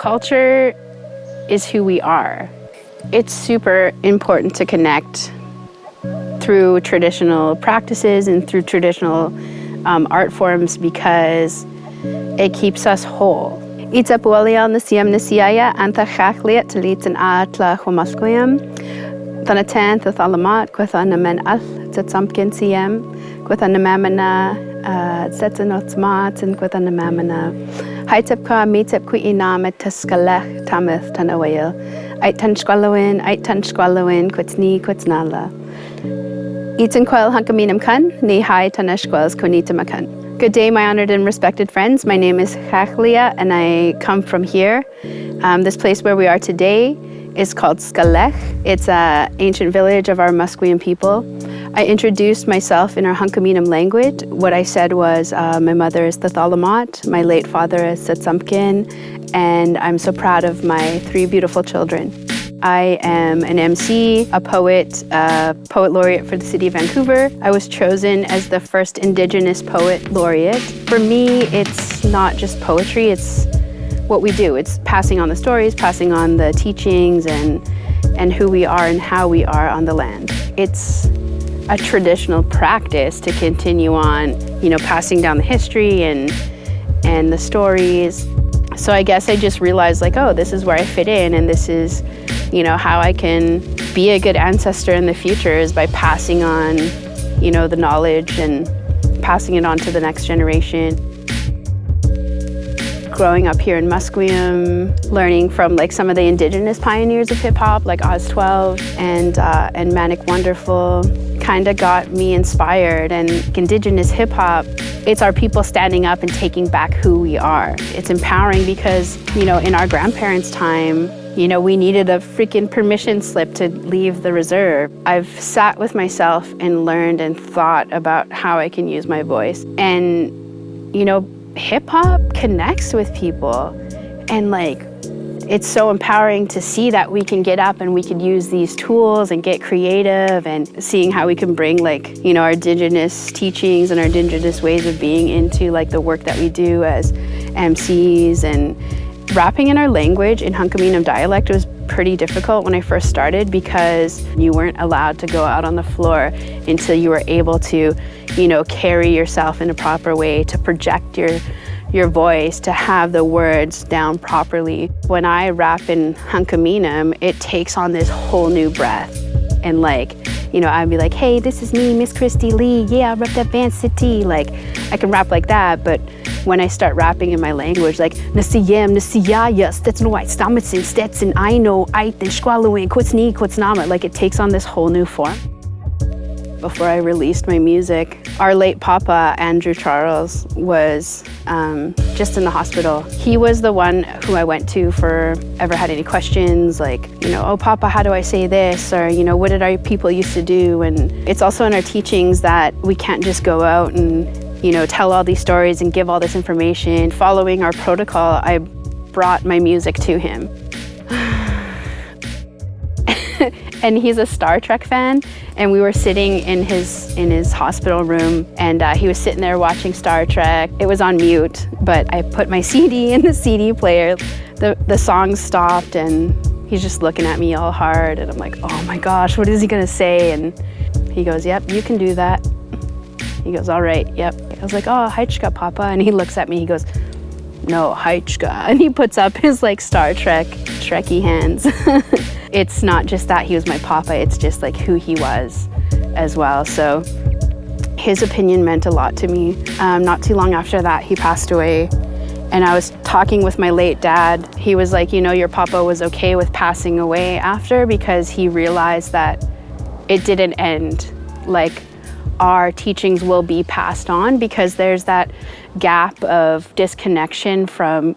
Culture is who we are. It's super important to connect through traditional practices and through traditional art forms because it keeps us whole. Itza pualial nasiam nasiaya anta chachliat talitan atla Musqueam. Tanatan thalamat kwethanamen al tsampkin siem kwethanamamana tsetsanotmat and kwethanamamana. Haitepka mitepku inamet taskalech tamith tanawayel. Aitan squalowin kwetni kwetnala. Itan kwel hankaminam kan ni hai tanashquels konitamakan. Good day, my honored and respected friends. My name is Chachlia, and I come from here. This place where we are today is called Skalech. It's an ancient village of our Musqueam people. I introduced myself in our Hunkaminam language. What I said was my mother is Thalamat, my late father is Tsampkin, and I'm so proud of my 3 beautiful children. I am an MC, a poet laureate for the city of Vancouver. I was chosen as the first Indigenous poet laureate. For me, it's not just poetry, it's what we do. It's passing on the stories, passing on the teachings and who we are and how we are on the land. It's a traditional practice to continue on, passing down the history and the stories. So I guess I just realized this is where I fit in, and this is how I can be a good ancestor in the future is by passing on, the knowledge and passing it on to the next generation. Growing up here in Musqueam, learning from some of the Indigenous pioneers of hip hop, like Oz 12 and Manic Wonderful, kind of got me inspired. And Indigenous hip hop, it's our people standing up and taking back who we are. It's empowering because, in our grandparents' time, we needed a freaking permission slip to leave the reserve. I've sat with myself and learned and thought about how I can use my voice. And, hip hop connects with people. And it's so empowering to see that we can get up and we can use these tools and get creative, and seeing how we can bring our Indigenous teachings and our Indigenous ways of being into the work that we do as MCs. And rapping in our language in Hunkaminam dialect was pretty difficult when I first started because you weren't allowed to go out on the floor until you were able to, carry yourself in a proper way, to project your voice, to have the words down properly. When I rap in Hunkaminam, it takes on this whole new breath. And I'd be like, hey, this is me, Miss Christie Lee. Yeah, I rep that band city. I can rap like that, but when I start rapping in my language, nasiyem, nasiyaya, stetson white, stamitsin, stetson, I know, aitin, squalowin, kutsni, kutsnama. It takes on this whole new form. Before I released my music, our late Papa, Andrew Charles, was just in the hospital. He was the one who I went to for ever had any questions, oh, Papa, how do I say this? Or, what did our people used to do? And it's also in our teachings that we can't just go out and, tell all these stories and give all this information. Following our protocol, I brought my music to him. And he's a Star Trek fan, and we were sitting in his hospital room, and he was sitting there watching Star Trek. It was on mute, but I put my CD in the CD player. The song stopped, and he's just looking at me all hard, and I'm like, oh my gosh, what is he gonna say? And he goes, yep, you can do that. He goes, all right, yep. I was like, oh, Haichka, Papa. And he looks at me, he goes, no, Haichka. And he puts up his Star Trek, Trekkie hands. It's not just that he was my Papa, it's just who he was as well. So his opinion meant a lot to me. Not too long after that, he passed away. And I was talking with my late dad. He was like, your Papa was okay with passing away after because he realized that it didn't end. Our teachings will be passed on because there's that gap of disconnection from,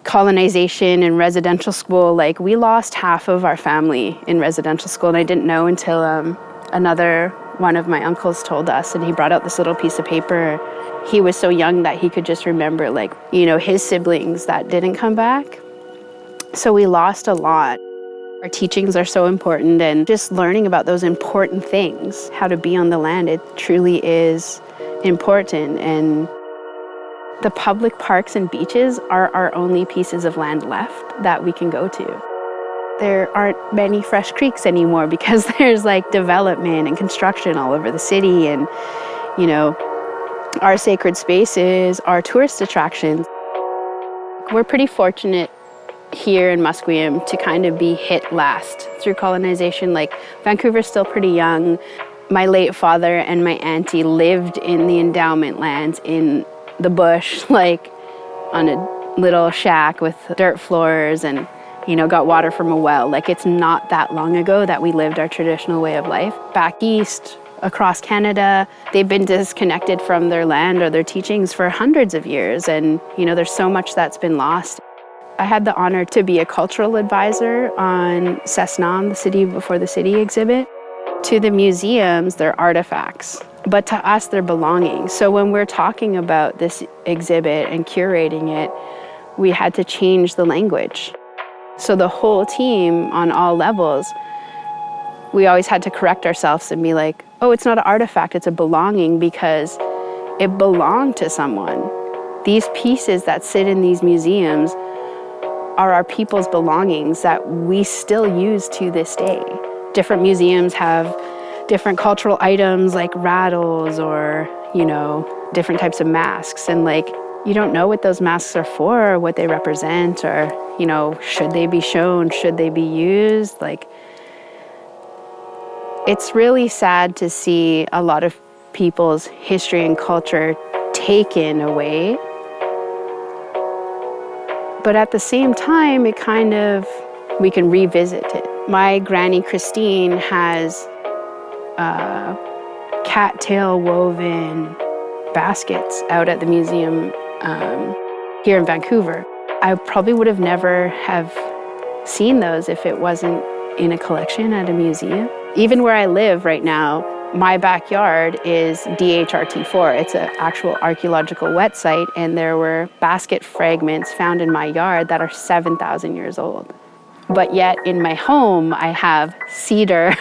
colonization and residential school. We lost half of our family in residential school, and I didn't know until another one of my uncles told us, and he brought out this little piece of paper. He was so young that he could just remember his siblings that didn't come back. So we lost a lot. Our teachings are so important, and just learning about those important things, how to be on the land, it truly is important. And The public parks and beaches are our only pieces of land left that we can go to. There aren't many fresh creeks anymore because there's like development and construction all over the city, and you know, our sacred spaces, our tourist attractions. We're pretty fortunate here in Musqueam to kind of be hit last through colonization. Like, Vancouver's still pretty young. My late father and my auntie lived in the endowment lands in the bush, like on a little shack with dirt floors, and you know, got water from a well. Like, it's not that long ago that we lived our traditional way of life. Back east, across Canada, they've been disconnected from their land or their teachings for hundreds of years, and you know, there's so much that's been lost. I had the honor to be a cultural advisor on Cessna, the City Before the City exhibit. To the museums, they're artifacts, but to us, they're belongings. So when we're talking about this exhibit and curating it, we had to change the language. So the whole team on all levels, we always had to correct ourselves and be like, oh, it's not an artifact, it's a belonging, because it belonged to someone. These pieces that sit in these museums are our people's belongings that we still use to this day. Different museums have different cultural items like rattles or, you know, different types of masks. And like, you don't know what those masks are for or what they represent, or, you know, should they be shown, should they be used? Like, it's really sad to see a lot of people's history and culture taken away. But at the same time, it kind of, we can revisit it. My granny Christine has cattail woven baskets out at the museum here in Vancouver. I probably would have never have seen those if it wasn't in a collection at a museum. Even where I live right now, my backyard is DHRT4. It's an actual archaeological wet site, and there were basket fragments found in my yard that are 7,000 years old. But yet in my home, I have cedar,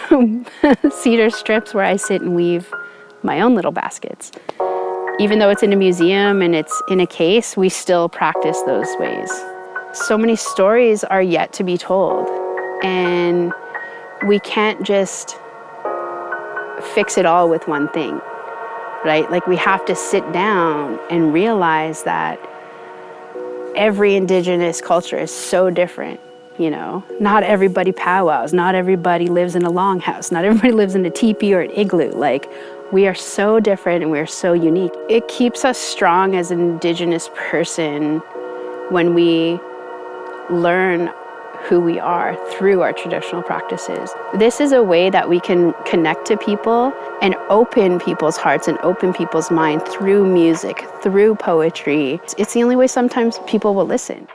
cedar strips where I sit and weave my own little baskets. Even though it's in a museum and it's in a case, we still practice those ways. So many stories are yet to be told, and we can't just fix it all with one thing, right? Like, we have to sit down and realize that every Indigenous culture is so different. You know, not everybody powwows, not everybody lives in a longhouse, not everybody lives in a teepee or an igloo. Like, we are so different and we're so unique. It keeps us strong as an Indigenous person when we learn who we are through our traditional practices. This is a way that we can connect to people and open people's hearts and open people's mind through music, through poetry. It's the only way sometimes people will listen.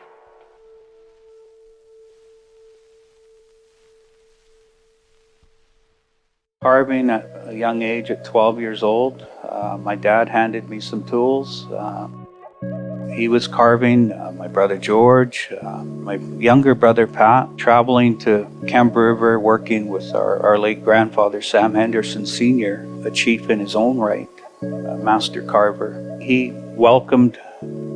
Carving at a young age, at 12 years old, my dad handed me some tools. He was carving, my brother George, my younger brother Pat, traveling to Kemp River, working with our late grandfather Sam Henderson Sr., a chief in his own right, a master carver. He welcomed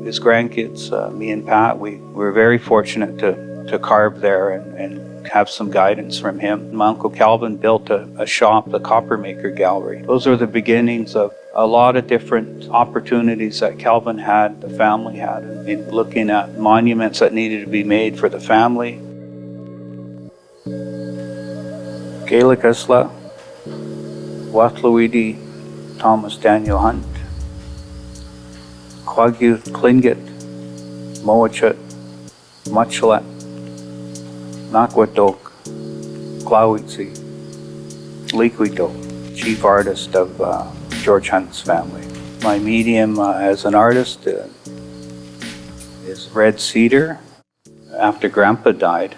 his grandkids, me and Pat. We were very fortunate to carve there and have some guidance from him. My Uncle Calvin built a shop, the Coppermaker Gallery. Those are the beginnings of a lot of different opportunities that Calvin had, the family had, in looking at monuments that needed to be made for the family. Gaelic Isla, Wathluidi Thomas Daniel Hunt, Kwagyu Klingit, Moachut, Muchlet, Nakwatok, Klawitsi, Liquidok, chief artist of George Hunt's family. My medium as an artist is red cedar. After Grandpa died,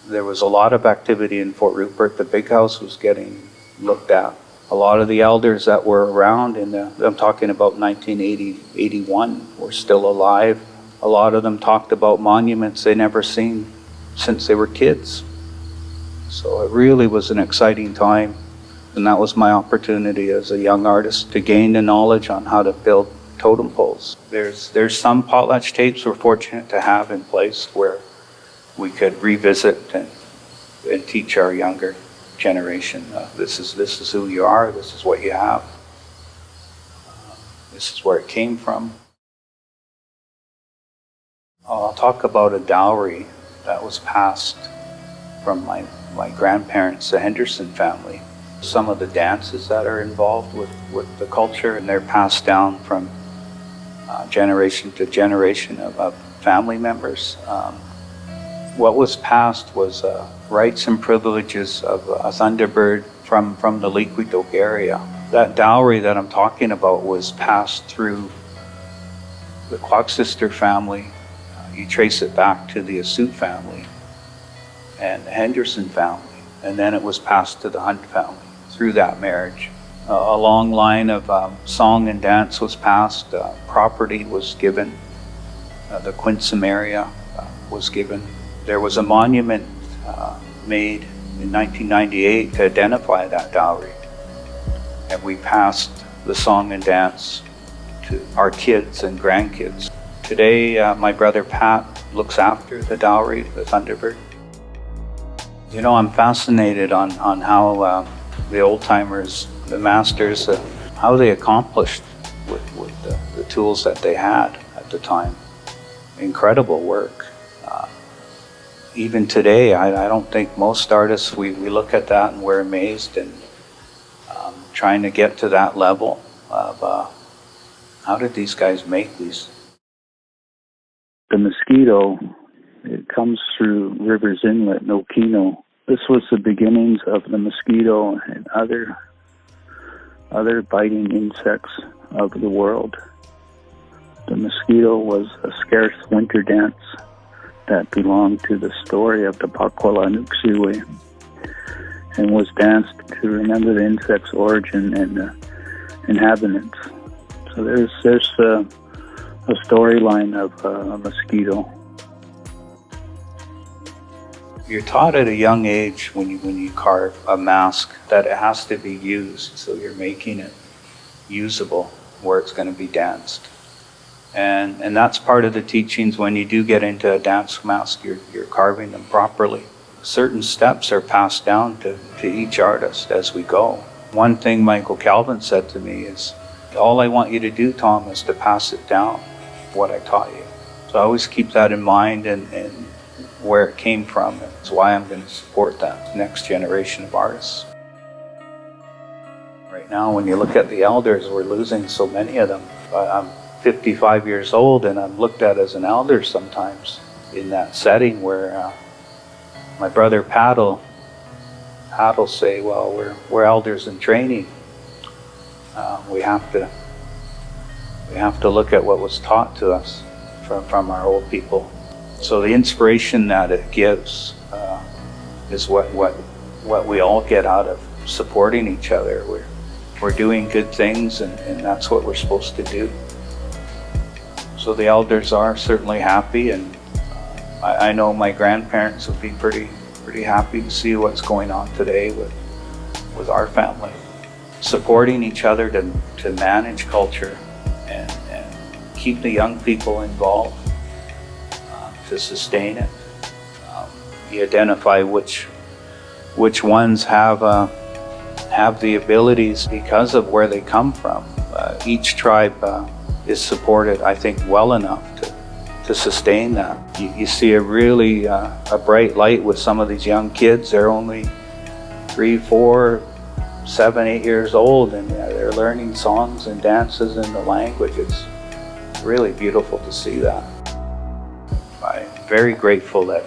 there was a lot of activity in Fort Rupert. The big house was getting looked at. A lot of the elders that were around I'm talking about 1980, 81, were still alive. A lot of them talked about monuments they never seen since they were kids. So it really was an exciting time. And that was my opportunity as a young artist to gain the knowledge on how to build totem poles. There's some potlatch tapes we're fortunate to have in place where we could revisit and teach our younger generation, this is who you are, this is what you have, this is where it came from. I'll talk about a dowry that was passed from my grandparents, the Henderson family. Some of the dances that are involved with the culture, and they're passed down from generation to generation of family members. What was passed was rights and privileges of a Thunderbird from the Liquitok area. That dowry that I'm talking about was passed through the Kwak sister family. You trace it back to the Asut family and the Henderson family, and then it was passed to the Hunt family through that marriage. A long line of song and dance was passed, property was given, the Quinsam area was given. There was a monument made in 1998 to identify that dowry, and we passed the song and dance to our kids and grandkids. Today, my brother Pat looks after the dowry, the Thunderbird. You know, I'm fascinated on how the old-timers, the masters, how they accomplished with the tools that they had at the time. Incredible work. Even today, I don't think most artists, we look at that and we're amazed, and trying to get to that level of how did these guys make these? The mosquito, it comes through Rivers Inlet, Okino. This was the beginnings of the mosquito and other biting insects of the world. The mosquito was a scarce winter dance that belonged to the story of the Pakwaka'wakw and was danced to remember the insect's origin and the inhabitants. So there's a storyline of a mosquito. You're taught at a young age when you carve a mask that it has to be used, so you're making it usable where it's going to be danced. And that's part of the teachings when you do get into a dance mask, you're carving them properly. Certain steps are passed down to each artist as we go. One thing Michael Calvin said to me is, all I want you to do, Tom, is to pass it down, what I taught you. So I always keep that in mind and where it came from. That's why I'm going to support that next generation of artists. Right now, when you look at the elders, we're losing so many of them. I'm 55 years old, and I'm looked at as an elder sometimes in that setting where my brother Pat'll say, well, we're elders in training. We have to look at what was taught to us from our old people. So the inspiration that it gives is what we all get out of supporting each other. We're doing good things, and that's what we're supposed to do. So the elders are certainly happy, and I know my grandparents would be pretty happy to see what's going on today with our family. Supporting each other to manage culture and keep the young people involved to sustain it. You identify which ones have the abilities because of where they come from. Each tribe is supported, I think, well enough to sustain that. You see a bright light with some of these young kids. They're only 3, 4, 7, 8 years old, and they're learning songs and dances in the language. It's really beautiful to see that. I'm very grateful that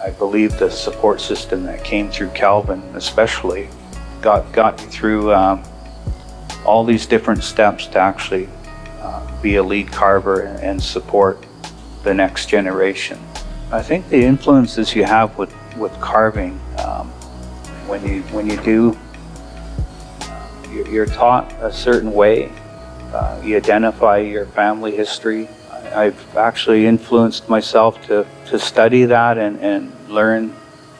I believe the support system that came through Calvin especially got you through all these different steps to actually be a lead carver and support the next generation. I think the influences you have with carving, when you do, you're taught a certain way. You identify your family history. I've actually influenced myself to study that and learn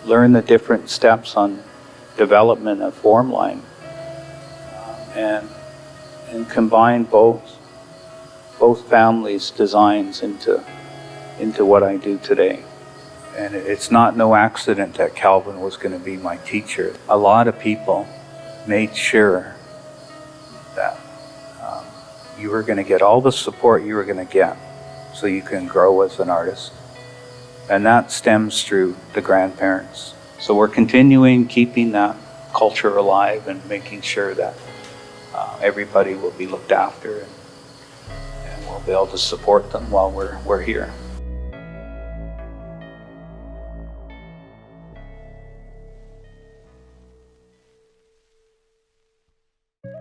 the different steps on development of form line, and combine both both families' designs into what I do today. And it's not no accident that Calvin was going to be my teacher. A lot of people made sure that you were going to get all the support you were going to get so you can grow as an artist. And that stems through the grandparents. So we're continuing keeping that culture alive and making sure that everybody will be looked after and we'll be able to support them while we're here.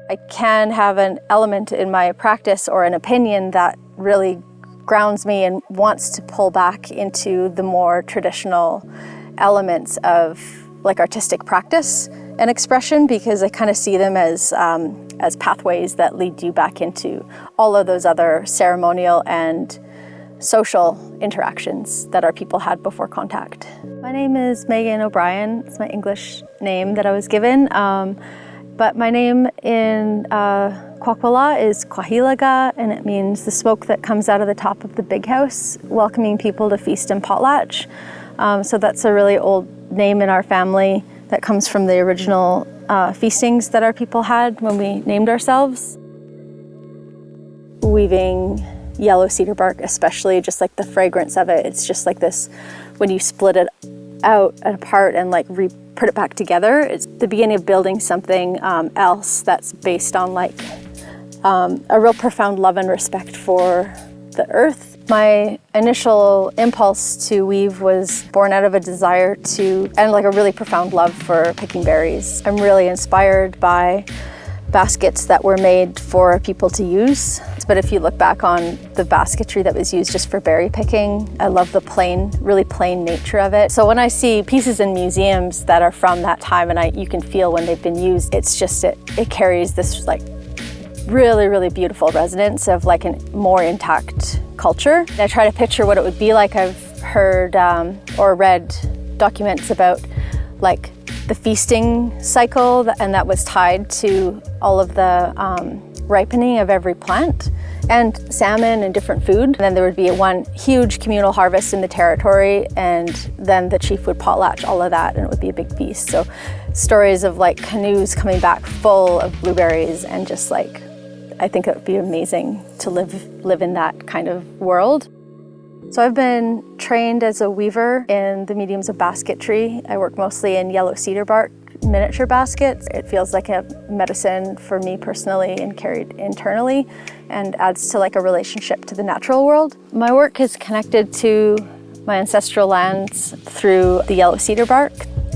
I can have an element in my practice or an opinion that really grounds me and wants to pull back into the more traditional elements of like artistic practice and expression, because I kind of see them as pathways that lead you back into all of those other ceremonial and social interactions that our people had before contact. My name is Meghann O'Brien. It's my English name that I was given. But my name in Kwakwaka'wakw is Kwahilaga, and it means the smoke that comes out of the top of the big house, welcoming people to feast and potlatch. So that's a really old name in our family that comes from the original feastings that our people had when we named ourselves. Weaving yellow cedar bark, especially, just like the fragrance of it, it's just like this, when you split it out and apart and like put it back together, it's the beginning of building something else that's based on like a real profound love and respect for the earth. My initial impulse to weave was born out of a desire to, and like a really profound love for picking berries. I'm really inspired by baskets that were made for people to use. But if you look back on the basketry that was used just for berry picking, I love the plain, really plain nature of it. So when I see pieces in museums that are from that time and you can feel when they've been used, it's just, it carries this like really, really beautiful resonance of like a more intact culture. And I try to picture what it would be like. I've heard or read documents about like the feasting cycle, and that was tied to all of the ripening of every plant and salmon and different food. And then there would be one huge communal harvest in the territory, and then the chief would potlatch all of that and it would be a big feast. So stories of like canoes coming back full of blueberries, and just like, I think it would be amazing to live in that kind of world. So I've been trained as a weaver in the mediums of basketry. I work mostly in yellow cedar bark miniature baskets. It feels like a medicine for me personally and carried internally, and adds to like a relationship to the natural world. My work is connected to my ancestral lands through the yellow cedar bark.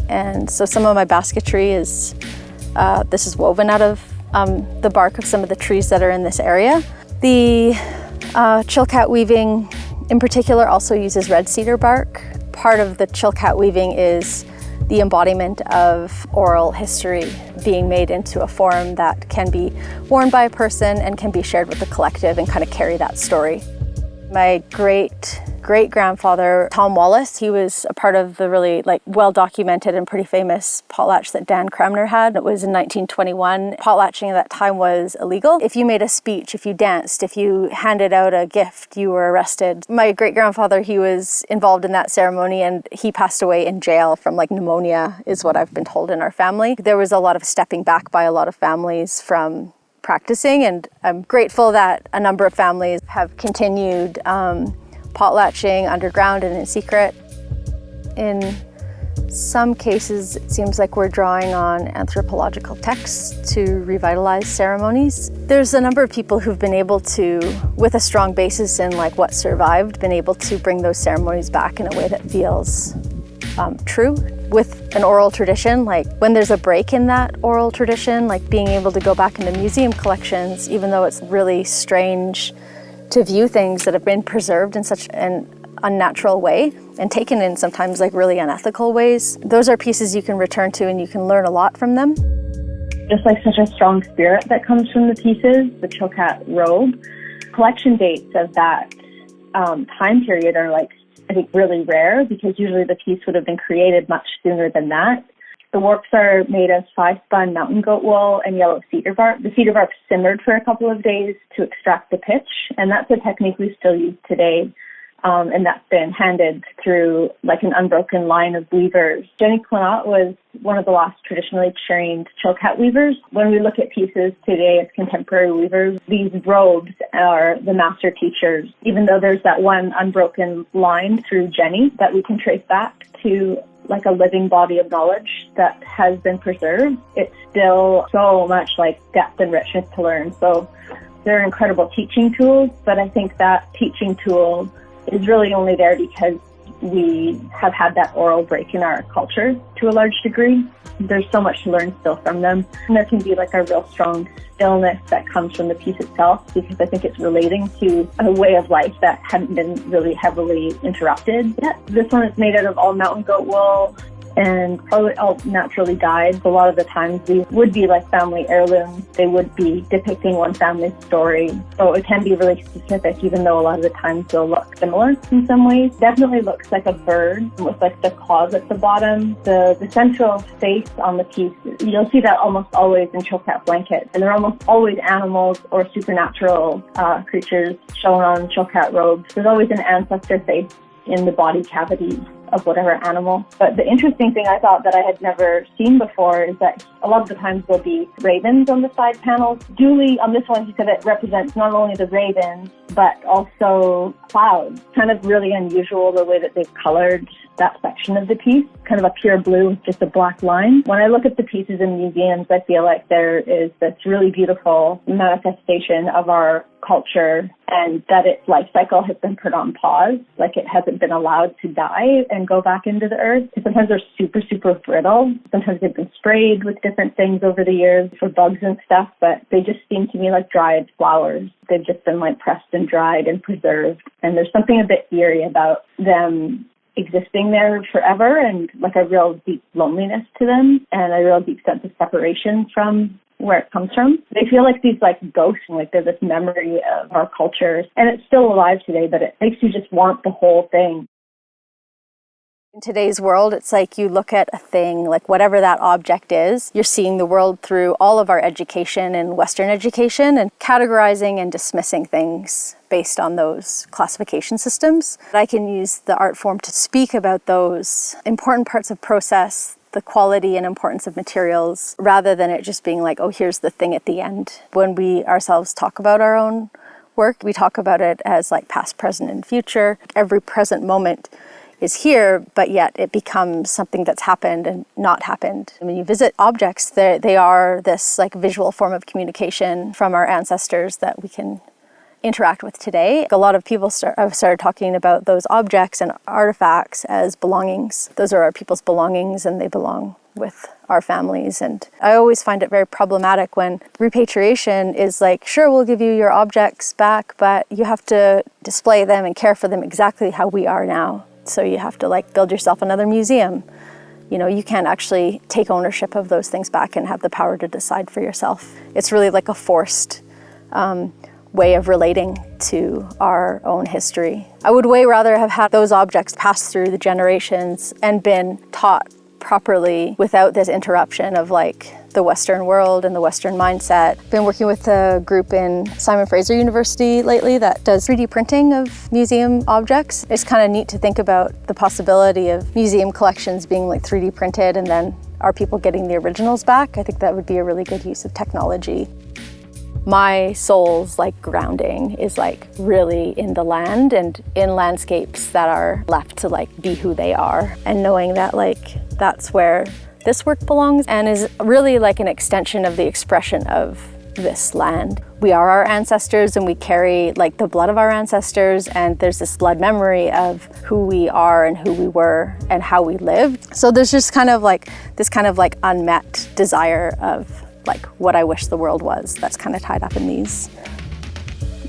And so some of my basketry is, this is woven out of the bark of some of the trees that are in this area. The chilkat weaving in particular also uses red cedar bark. Part of the chilkat weaving is the embodiment of oral history being made into a form that can be worn by a person and can be shared with the collective and kind of carry that story. My great-grandfather, Tom Wallace, he was a part of the really like well-documented and pretty famous potlatch that Dan Cramner had. It was in 1921. Potlatching at that time was illegal. If you made a speech, if you danced, if you handed out a gift, you were arrested. My great-grandfather, he was involved in that ceremony, and he passed away in jail from like pneumonia, is what I've been told in our family. There was a lot of stepping back by a lot of families from practicing, and I'm grateful that a number of families have continued potlatching underground and in secret. In some cases, it seems like we're drawing on anthropological texts to revitalize ceremonies. There's a number of people who've been able to, with a strong basis in like what survived, been able to bring those ceremonies back in a way that feels true with an oral tradition. Like when there's a break in that oral tradition, like being able to go back into museum collections, even though it's really strange to view things that have been preserved in such an unnatural way and taken in sometimes like really unethical ways. Those are pieces you can return to and you can learn a lot from them. Just like such a strong spirit that comes from the pieces, the chilkat robe, collection dates of that time period are like, I think, really rare, because usually the piece would have been created much sooner than that. The warps are made of 5-spun mountain goat wool and yellow cedar bark. The cedar bark simmered for a couple of days to extract the pitch, and that's a technique we still use today. And that's been handed through like an unbroken line of weavers. Jenny Clinott was one of the last traditionally trained chilkat weavers. When we look at pieces today as contemporary weavers, these robes are the master teachers. Even though there's that one unbroken line through Jenny that we can trace back to like a living body of knowledge that has been preserved, it's still so much like depth and richness to learn. So they're incredible teaching tools, but I think that teaching tool is really only there because we have had that oral break in our culture to a large degree. There's so much to learn still from them. And there can be like a real strong stillness that comes from the piece itself, because I think it's relating to a way of life that hadn't been really heavily interrupted yet. This one is made out of all mountain goat wool and probably all naturally dyed. A lot of the times these would be like family heirlooms. They would be depicting one family's story. So it can be really specific, even though a lot of the times they'll look similar in some ways. Definitely looks like a bird with like the claws at the bottom. The central face on the piece, you'll see that almost always in chilkat blankets. And they're almost always animals or supernatural creatures shown on chilkat robes. There's always an ancestor face in the body cavity of whatever animal. But the interesting thing I thought that I had never seen before is that a lot of the times there'll be ravens on the side panels. Julie, on this one, she said it represents not only the ravens, but also clouds. Kind of really unusual the way that they've colored that section of the piece, kind of a pure blue with just a black line. When I look at the pieces in museums, I feel like there is this really beautiful manifestation of our culture, and that its life cycle has been put on pause, like it hasn't been allowed to die and go back into the earth. Sometimes they're super, super brittle. Sometimes they've been sprayed with different things over the years for bugs and stuff, but they just seem to me like dried flowers. They've just been like pressed and dried and preserved. And there's something a bit eerie about them existing there forever, and like a real deep loneliness to them and a real deep sense of separation from where it comes from. They feel like these like ghosts, like they're this memory of our culture, and it's still alive today, but it makes you just want the whole thing. In today's world, it's like you look at a thing, like whatever that object is, you're seeing the world through all of our education and Western education and categorizing and dismissing things based on those classification systems. I can use the art form to speak about those important parts of process, the quality and importance of materials, rather than it just being like, oh, here's the thing at the end. When we ourselves talk about our own work, we talk about it as like past, present, and future. Every present moment is here, but yet it becomes something that's happened and not happened. When you visit objects, they are this like visual form of communication from our ancestors that we can interact with today. A lot of people have started talking about those objects and artifacts as belongings. Those are our people's belongings, and they belong with our families. And I always find it very problematic when repatriation is like, sure, we'll give you your objects back, but you have to display them and care for them exactly how we are now. So you have to like build yourself another museum. You know, you can't actually take ownership of those things back and have the power to decide for yourself. It's really like a forced way of relating to our own history. I would way rather have had those objects pass through the generations and been taught properly without this interruption of like the Western world and the Western mindset. Been working with a group in Simon Fraser University lately that does 3D printing of museum objects. It's kind of neat to think about the possibility of museum collections being like 3D printed and then our people getting the originals back. I think that would be a really good use of technology. My soul's like grounding is like really in the land and in landscapes that are left to like be who they are, and knowing that like that's where this work belongs and is really like an extension of the expression of this land. We are our ancestors and we carry like the blood of our ancestors, and there's this blood memory of who we are and who we were and how we lived. So there's just kind of like this kind of like unmet desire of like what I wish the world was that's kind of tied up in these.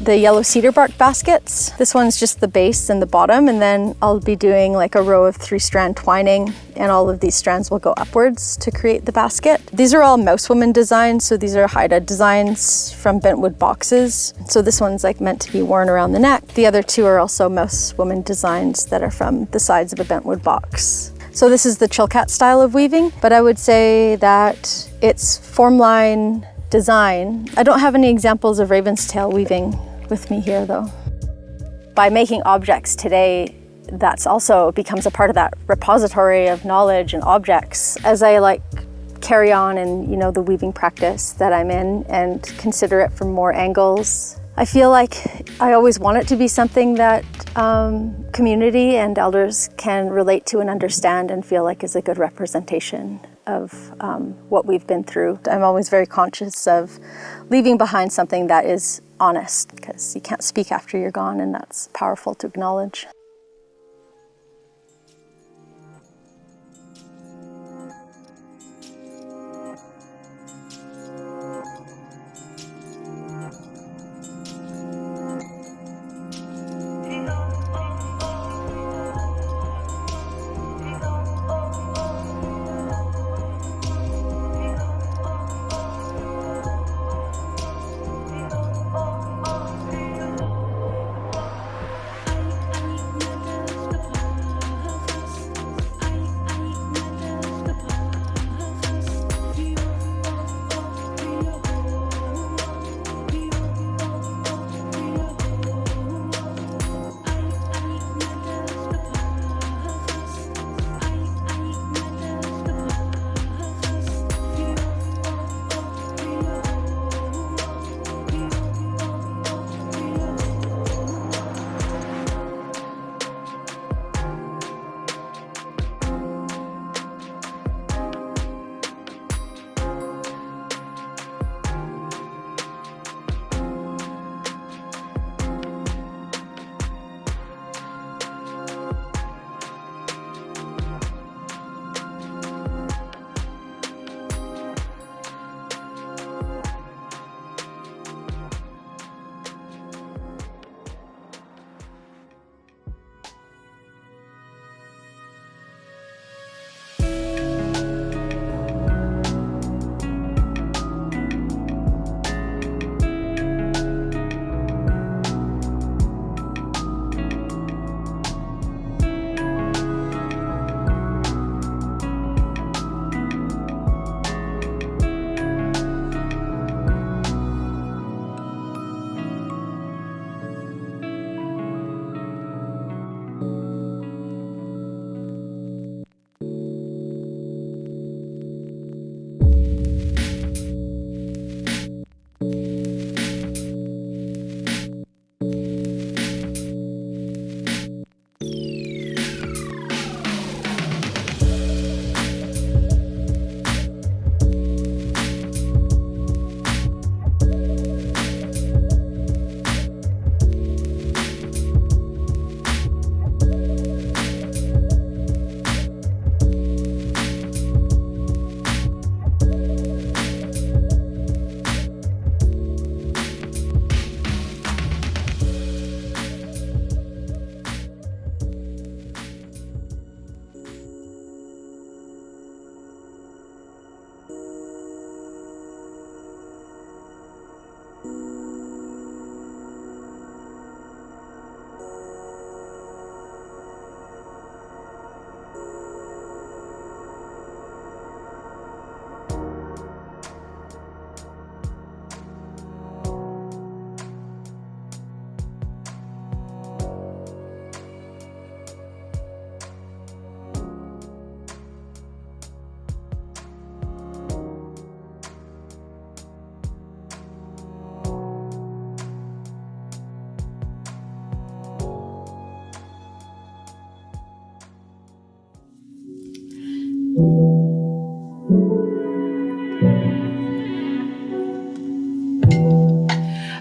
The yellow cedar bark baskets. This one's just the base and the bottom, and then I'll be doing like a row of 3-strand twining, and all of these strands will go upwards to create the basket. These are all Musqueam designs, so these are Haida designs from bentwood boxes. So this one's like meant to be worn around the neck. The other two are also Musqueam designs that are from the sides of a bentwood box. So this is the Chilkat style of weaving, but I would say that it's form line design. I don't have any examples of raven's tail weaving with me here though. By making objects today, that's also becomes a part of that repository of knowledge and objects. As I carry on in the weaving practice that I'm in and consider it from more angles, I feel like I always want it to be something that community and elders can relate to and understand and feel like is a good representation of what we've been through. I'm always very conscious of leaving behind something that is honest, because you can't speak after you're gone, and that's powerful to acknowledge.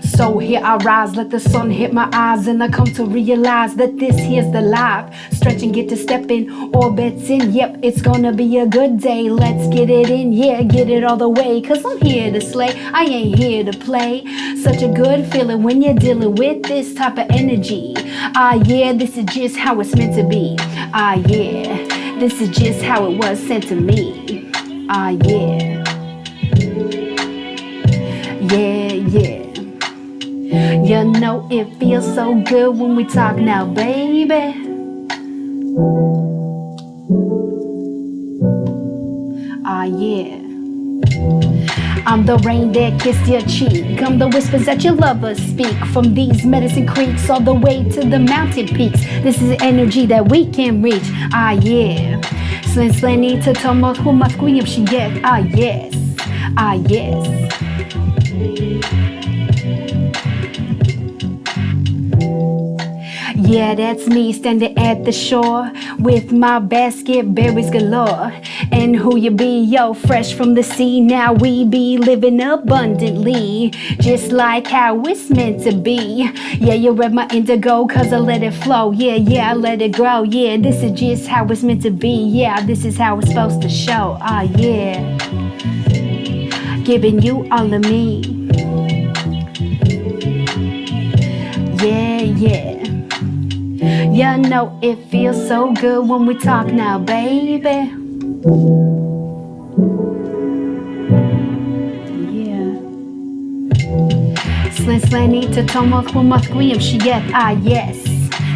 So here I rise, let the sun hit my eyes, and I come to realize that this here's the life. Stretch and get to step in, all bets in. Yep, it's gonna be a good day. Let's get it in, yeah, get it all the way. Cause I'm here to slay, I ain't here to play. Such a good feeling when you're dealing with this type of energy. Ah yeah, this is just how it's meant to be. Ah yeah, this is just how it was sent to me. Ah yeah. Yeah, yeah. You know it feels so good when we talk now, baby. Ah, yeah. I'm the rain that kissed your cheek. I'm the whispers that your lovers speak. From these medicine creeks all the way to the mountain peaks. This is the energy that we can reach. Ah, yeah. Sleni to Tomo who Musqueam she yes. Ah, yes. Ah, yes. Yeah, that's me standing at the shore with my basket, berries galore. And who you be, yo, fresh from the sea. Now we be living abundantly, just like how it's meant to be. Yeah, you read my indigo cause I let it flow. Yeah, I let it grow. Yeah, this is just how it's meant to be. Yeah, this is how it's supposed to show. Ah, yeah. Giving you all of me. Yeah. You know it feels so good when we talk now, baby. Yeah. Sleni to Tomo who Musqueam she yet. Ah, yes.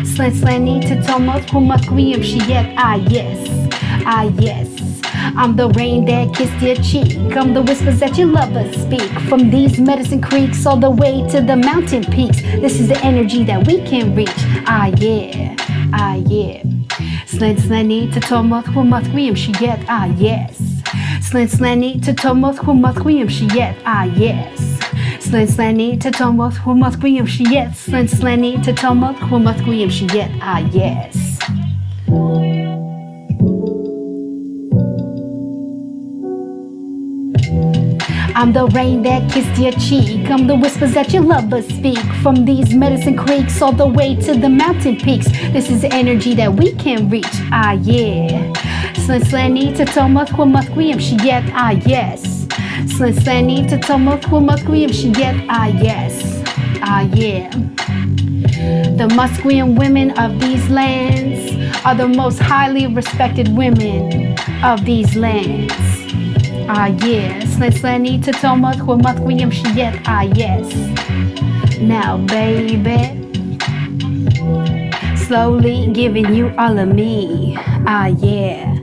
Sleni to Tomo who Musqueam she yet. Ah, yes. Ah, yes. I'm the rain that kissed your cheek. I'm the whispers that your lovers speak. From these medicine creeks all the way to the mountain peaks. This is the energy that we can reach. Ah, yeah. Ah, yeah. Sleni to Tomo who Musqueam she yet. Ah, yes. Sleni to Tomo who Musqueam she yet. Ah, yes. Sleni to Tomo who Musqueam she yet. Sleni to Tomo who Musqueam she yet. Ah, yes. I'm the rain that kissed your cheek. I'm the whispers that your lovers speak. From these medicine creeks all the way to the mountain peaks. This is the energy that we can reach. Ah, yeah. Sleni to Tomo who Musqueam she yet. Ah, yes. Sleni to Tomo who Musqueam she yet. Ah, yes. Ah, yeah. The Musqueam women of these lands are the most highly respected women of these lands. Ah, yeah. Sleni to Tomo who Musqueam she yet. Ah, yes. Now, baby, slowly giving you all of me. Ah, yeah.